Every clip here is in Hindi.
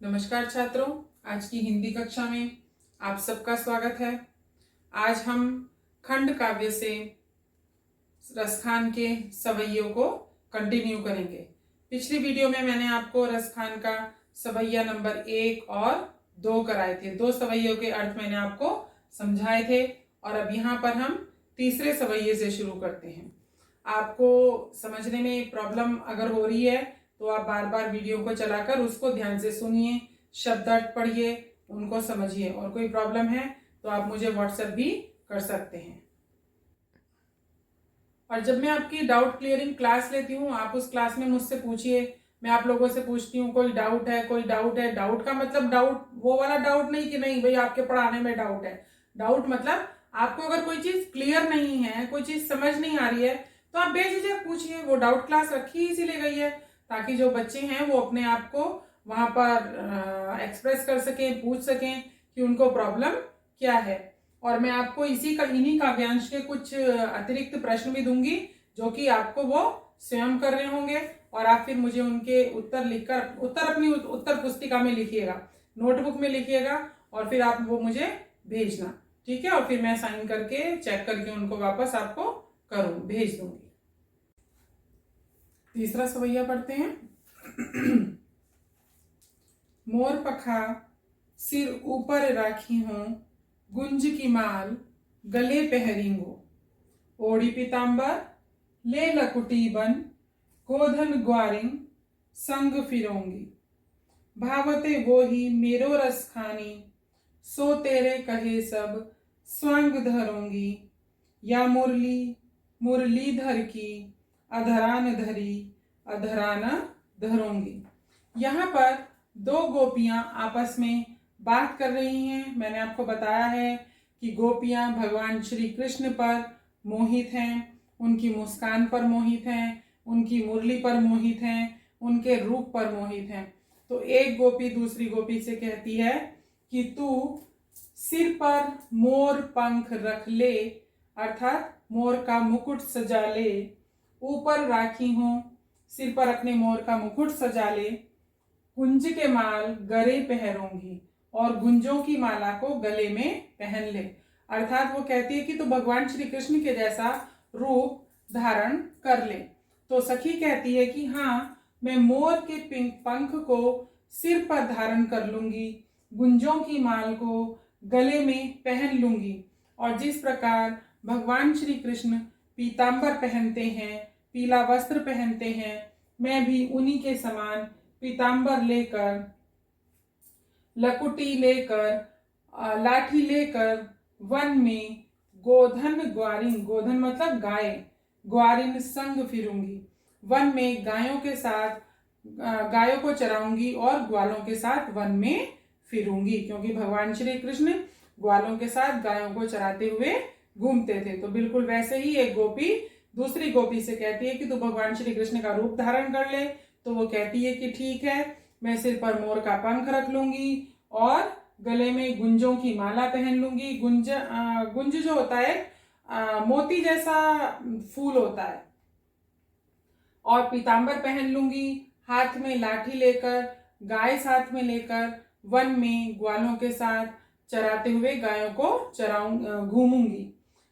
नमस्कार छात्रों, आज की हिंदी कक्षा में आप सबका स्वागत है। आज हम खंड काव्य से रसखान के सवैयों को कंटिन्यू करेंगे। पिछली वीडियो में मैंने आपको रसखान का सवैया नंबर 1 और 2 कराए थे। 2 सवैयों के अर्थ मैंने आपको समझाए थे और अब यहाँ पर हम तीसरे सवैये से शुरू करते हैं। आपको समझने में प्रॉब्लम अगर हो रही है तो आप बार बार वीडियो को चलाकर उसको ध्यान से सुनिए, शब्दार्थ पढ़िए, उनको समझिए और कोई प्रॉब्लम है तो आप मुझे व्हाट्सएप भी कर सकते हैं। और जब मैं आपकी डाउट क्लियरिंग क्लास लेती हूँ, आप उस क्लास में मुझसे पूछिए। मैं आप लोगों से पूछती हूँ कोई डाउट है, कोई डाउट है। डाउट का मतलब डाउट वो वाला डाउट नहीं कि नहीं भाई आपके पढ़ाने में डाउट है। डाउट मतलब आपको अगर कोई चीज क्लियर नहीं है, कोई चीज समझ नहीं आ रही है तो आप बेझिझक पूछिए। वो डाउट क्लास रखी इसीलिए गई है ताकि जो बच्चे हैं वो अपने आप को वहां पर एक्सप्रेस कर सकें, पूछ सकें कि उनको प्रॉब्लम क्या है। और मैं आपको इन्हीं काव्यांश के कुछ अतिरिक्त प्रश्न भी दूंगी जो कि आपको वो स्वयं करने होंगे और आप फिर मुझे उनके उत्तर लिखकर अपनी उत्तर पुस्तिका में लिखिएगा, नोटबुक में लिखिएगा और फिर आप वो मुझे भेजना, ठीक है। और फिर मैं साइन करके चेक करके उनको वापस आपको भेज दूंगी। तीसरा सवैया पढ़ते हैं। मोर पखा सिर ऊपर राखी हूं, गुंज की माल गले पहरिंगो। ओढ़ी पीताम्बर ले लकुटी बन, गोधन ग्वारिंग संग फिरोंगी। भावते वो ही मेरो रस खानी, सो तेरे कहे सब स्वांग धरोंगी। या मुरली मुरलीधर की अधरान धरी, अधराना धरोंगी। यहाँ पर 2 गोपियां आपस में बात कर रही हैं। मैंने आपको बताया है कि गोपियां भगवान श्री कृष्ण पर मोहित हैं, उनकी मुस्कान पर मोहित हैं, उनकी मुरली पर मोहित हैं, उनके रूप पर मोहित हैं। तो एक गोपी दूसरी गोपी से कहती है कि तू सिर पर मोर पंख रख ले, अर्थात मोर का मुकुट सजा ले। ऊपर राखी हूं, सिर पर अपने मोर का मुकुट सजा ले। गुंज के माल गले पहनूंगी, और गुंजों की माला को गले में पहन ले। अर्थात वो कहती है कि तू भगवान श्री कृष्ण के जैसा रूप धारण कर ले। तो सखी कहती है कि हाँ, मैं मोर के पंख को सिर पर धारण कर लूंगी, गुंजों की माल को गले में पहन लूंगी। और जिस प्रकार भगवान श्री कृष्ण पीताम्बर पहनते हैं, पीला वस्त्र पहनते हैं, मैं भी उन्हीं के समान पीताम्बर लेकर, लकुटी लेकर, लाठी लेकर वन में गोधन ग्वारिन, गोधन मतलब गाय, ग्वारिन संग फिरूंगी। वन में गायों के साथ गायों को चराऊंगी और ग्वालों के साथ वन में फिरूंगी, क्योंकि भगवान श्री कृष्ण ग्वालों के साथ गायों को चराते हुए घूमते थे। तो बिल्कुल वैसे ही एक गोपी दूसरी गोपी से कहती है कि तू भगवान श्री कृष्ण का रूप धारण कर ले। तो वो कहती है कि ठीक है, मैं सिर पर मोर का पंख रख लूंगी और गले में गुंजों की माला पहन लूंगी। गुंज जो होता है मोती जैसा फूल होता है। और पीताम्बर पहन लूंगी, हाथ में लाठी लेकर, गाय साथ में लेकर वन में ग्वालों के साथ चराते हुए गायों को घूमूंगी।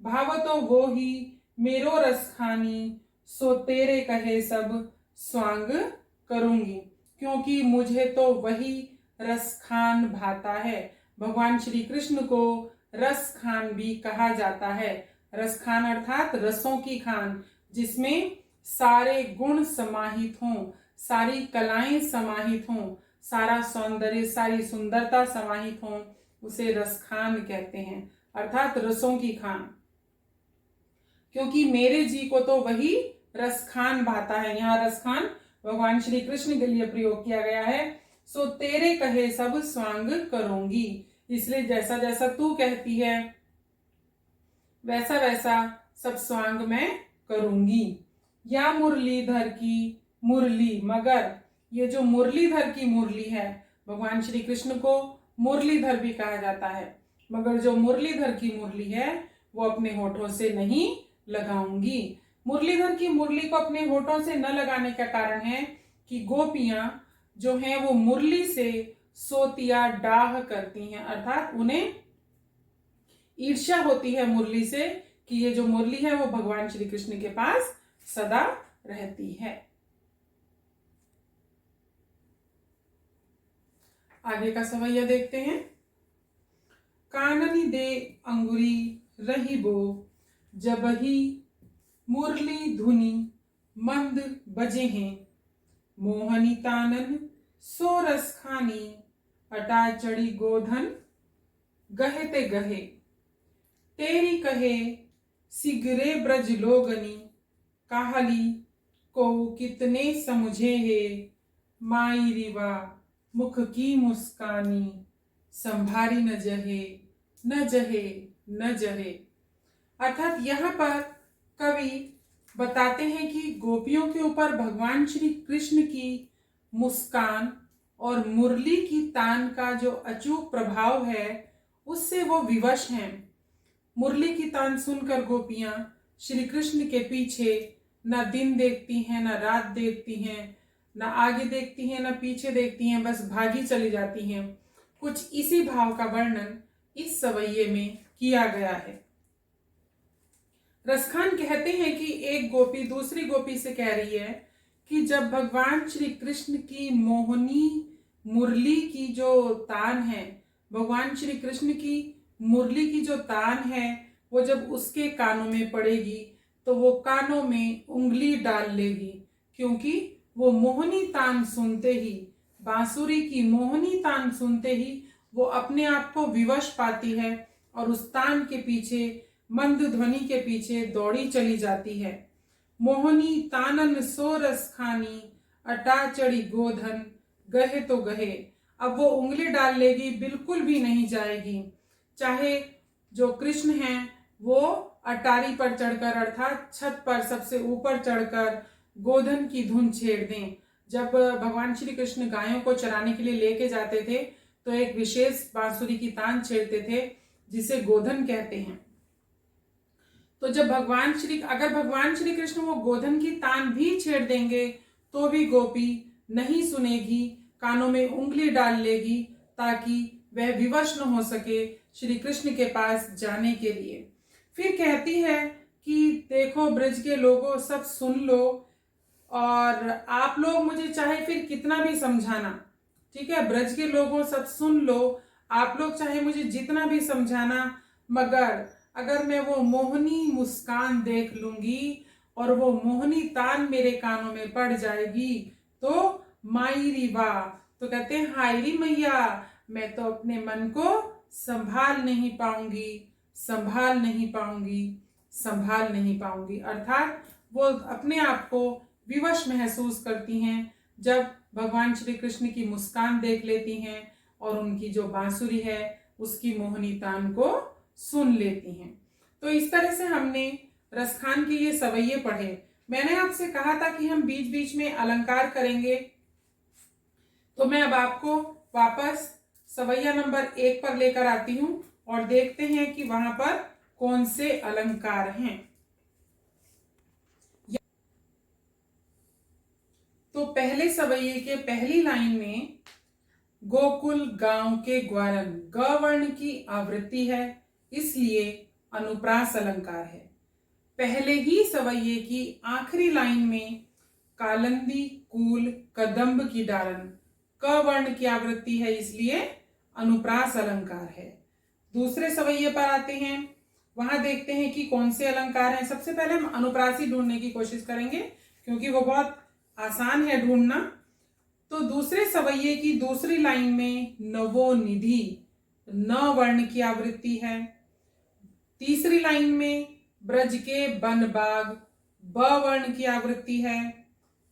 भावतो वो ही मेरो रस खानी, सो तेरे कहे सब स्वांग करूंगी। क्योंकि मुझे तो वही रस खान भाता है। भगवान श्री कृष्ण को रस खान भी कहा जाता है। रस खान अर्थात रसों की खान, जिसमें सारे गुण समाहित हों, सारी कलाएं समाहित हों, सारा सौंदर्य, सारी सुंदरता समाहित हों, उसे रसखान कहते हैं, अर्थात रसों की खान। क्योंकि मेरे जी को तो वही रसखान भाता है। यहाँ रसखान भगवान श्री कृष्ण के लिए प्रयोग किया गया है। सो तेरे कहे सब स्वांग करूंगी, इसलिए जैसा जैसा तू कहती है वैसा वैसा सब स्वांग मैं करूंगी। या मुरलीधर की मुरली, मगर ये जो मुरलीधर की मुरली है, भगवान श्री कृष्ण को मुरलीधर भी कहा जाता है, मगर जो मुरलीधर की मुरली है वो अपने होठों से नहीं लगाऊंगी। मुरलीधर की मुरली को अपने होठों से न लगाने का कारण है कि गोपियां जो हैं वो मुरली से सोतिया डाह करती हैं, अर्थात उन्हें ईर्ष्या होती है मुरली से कि ये जो मुरली है वो भगवान श्री कृष्ण के पास सदा रहती है। आगे का सवैया देखते हैं। काननी दे अंगुरी रही बो, जबही मुरली धुनी मंद बजे हैं। मोहनी तानन सो रस खानी, अटा चढ़ी गोधन गहे ते गहे। तेरी कहे सिगरे ब्रज लोगनी, काहली को कितने समझे है। माई रिवा मुख की मुस्कानी, संभारी न जहे न जहे न जहे। अर्थात यहाँ पर कवि बताते हैं कि गोपियों के ऊपर भगवान श्री कृष्ण की मुस्कान और मुरली की तान का जो अचूक प्रभाव है उससे वो विवश हैं। मुरली की तान सुनकर गोपियां श्री कृष्ण के पीछे न दिन देखती हैं, न रात देखती हैं, न आगे देखती हैं, न पीछे देखती हैं, बस भागी चली जाती हैं। कुछ इसी भाव का वर्णन इस सवैये में किया गया है। रसखान कहते हैं कि एक गोपी दूसरी गोपी से कह रही है कि जब भगवान श्री कृष्ण की मोहनी मुरली की जो तान है, भगवान श्री कृष्ण की मुरली की जो तान है वो जब उसके कानों में पड़ेगी तो वो कानों में उंगली डाल लेगी, क्योंकि वो मोहनी तान सुनते ही, बांसुरी की मोहनी तान सुनते ही वो अपने आप को विवश पाती है और उस तान के पीछे, मंद ध्वनि के पीछे दौड़ी चली जाती है। मोहनी तानन सो रस खानी, अटा चढ़ी गोधन गहे तो गहे। अब वो उंगली डाल लेगी, बिल्कुल भी नहीं जाएगी, चाहे जो कृष्ण हैं वो अटारी पर चढ़कर अर्थात छत पर सबसे ऊपर चढ़कर गोधन की धुन छेड़ दें। जब भगवान श्री कृष्ण गायों को चराने के लिए लेके जाते थे तो एक विशेष बांसुरी की तान छेड़ते थे जिसे गोधन कहते हैं। तो जब अगर भगवान श्री कृष्ण वो गोधन की तान भी छेड़ देंगे तो भी गोपी नहीं सुनेगी, कानों में उंगली डाल लेगी ताकि वह विवश न हो सके श्री कृष्ण के पास जाने के लिए। फिर कहती है कि देखो ब्रज के लोगों, सब सुन लो और आप लोग मुझे चाहे फिर कितना भी समझाना, ठीक है, ब्रज के लोगों सब सुन लो, आप लोग चाहे मुझे जितना भी समझाना, मगर अगर मैं वो मोहनी मुस्कान देख लूंगी और वो मोहनी तान मेरे कानों में पड़ जाएगी तो माई वाह, तो कहते हैं हायरी मैया, मैं तो अपने मन को संभाल नहीं पाऊंगी, संभाल नहीं पाऊंगी, संभाल नहीं पाऊंगी। अर्थात वो अपने आप को विवश महसूस करती हैं जब भगवान श्री कृष्ण की मुस्कान देख लेती हैं और उनकी जो बांसुरी है उसकी मोहनी तान को सुन लेती हैं। तो इस तरह से हमने रसखान के ये सवैये पढ़े। मैंने आपसे कहा था कि हम बीच बीच में अलंकार करेंगे, तो मैं अब आपको वापस सवैया नंबर 1 पर लेकर आती हूं और देखते हैं कि वहां पर कौन से अलंकार हैं। तो पहले सवैये के पहली लाइन में गोकुल गांव के ग्वारन, ग वर्ण की आवृत्ति है, इसलिए अनुप्रास अलंकार है। पहले ही सवैये की आखिरी लाइन में कालंदी कूल कदम्ब की डालन, क वर्ण की आवृत्ति है, इसलिए अनुप्रास अलंकार है। दूसरे सवैये पर आते हैं, वहां देखते हैं कि कौन से अलंकार हैं। सबसे पहले हम अनुप्रासी ढूंढने की कोशिश करेंगे क्योंकि वो बहुत आसान है ढूंढना। तो दूसरे सवैये की दूसरी लाइन में नवोनिधि, न वर्ण की आवृत्ति है। तीसरी लाइन में ब्रज के वन बाग, ब वर्ण की आवृत्ति है।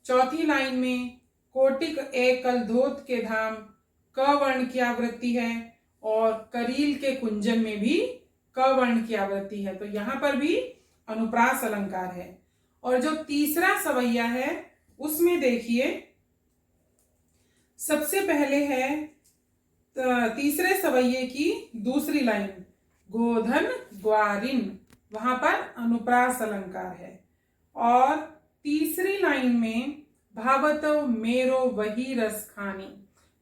चौथी लाइन में कोटिक एकल धोत के धाम, क वर्ण की आवृत्ति है। और करील के कुंजन में भी क वर्ण की आवृत्ति है, तो यहां पर भी अनुप्रास अलंकार है। और जो तीसरा सवैया है उसमें देखिए, सबसे पहले है तीसरे सवैये की दूसरी लाइन गोधन ग्वारिन, वहां पर अनुप्रास अलंकार है। और तीसरी लाइन में भावतो मेरो वही रस खानी,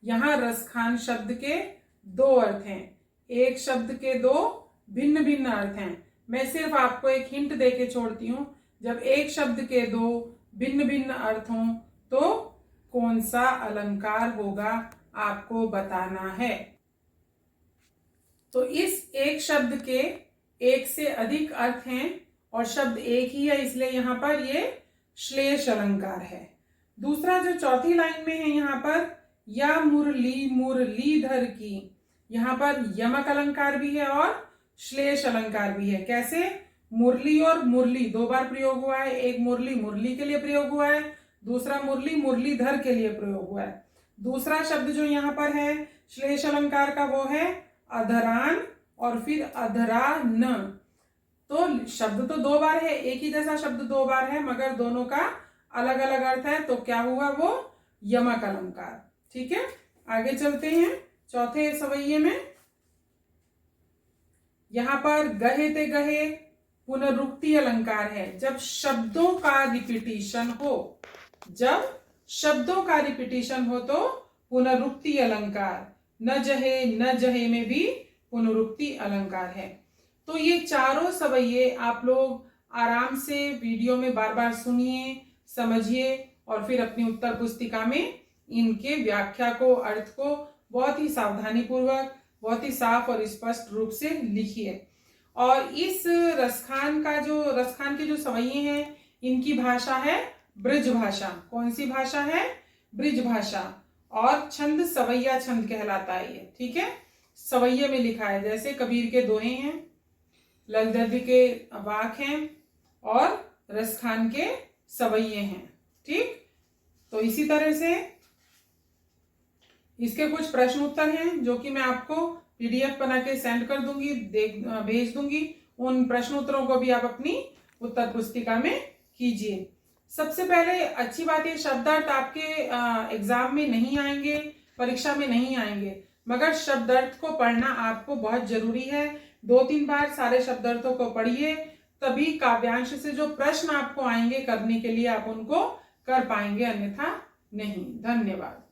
यहाँ रसखान शब्द के दो अर्थ हैं, एक शब्द के दो भिन्न भिन्न अर्थ हैं। मैं सिर्फ आपको एक हिंट देके छोड़ती हूँ, जब एक शब्द के दो भिन्न भिन्न अर्थ हों तो कौन सा अलंकार होगा आपको बताना है। तो इस एक शब्द के एक से अधिक अर्थ हैं और शब्द एक ही है, इसलिए यहाँ पर ये श्लेष अलंकार है। दूसरा जो चौथी लाइन में है यहाँ पर, या मुरली मुरलीधर की, यहाँ पर यमक अलंकार भी है और श्लेष अलंकार भी है। कैसे? मुरली और मुरली दो बार प्रयोग हुआ है, एक मुरली मुरली के लिए प्रयोग हुआ है, दूसरा मुरली मुरलीधर के लिए प्रयोग हुआ है। दूसरा शब्द जो यहाँ पर है श्लेष अलंकार का वो है अधरान और फिर अधरान। तो शब्द तो दो बार है, एक ही जैसा शब्द दो बार है मगर दोनों का अलग अलग अर्थ है, तो क्या हुआ वो यमक अलंकार। ठीक है, आगे चलते हैं चौथे सवैये में। यहां पर गहे ते गहे पुनरुक्ति अलंकार है। जब शब्दों का रिपीटिशन हो, जब शब्दों का रिपीटिशन हो तो पुनरुक्ति अलंकार। न जहे में भी पुनरुक्ति अलंकार है। तो ये चारों सवैये आप लोग आराम से वीडियो में बार बार सुनिए, समझिए और फिर अपनी उत्तर पुस्तिका में इनके व्याख्या को, अर्थ को बहुत ही सावधानी पूर्वक, बहुत ही साफ और स्पष्ट रूप से लिखिए। और इस रसखान के जो सवैये हैं इनकी भाषा है ब्रिज भाषा। कौन सी भाषा है? ब्रिज भाषा। और छंद सवैया छंद कहलाता है ये। ठीक है, सवैये में लिखा है, जैसे कबीर के दोहे हैं, ललदर्दी के वाक हैं और रसखान के सवैये हैं। ठीक, तो इसी तरह से इसके कुछ प्रश्न उत्तर हैं जो कि मैं आपको पीडीएफ बना के सेंड कर दूंगी, भेज दूंगी। उन प्रश्न उत्तरों को भी आप अपनी उत्तर पुस्तिका में कीजिए। सबसे पहले अच्छी बात है, शब्दार्थ आपके एग्जाम में नहीं आएंगे, परीक्षा में नहीं आएंगे, मगर शब्दार्थ को पढ़ना आपको बहुत जरूरी है। 2-3 बार सारे शब्दार्थों को पढ़िए, तभी काव्यांश से जो प्रश्न आपको आएंगे करने के लिए आप उनको कर पाएंगे, अन्यथा नहीं। धन्यवाद।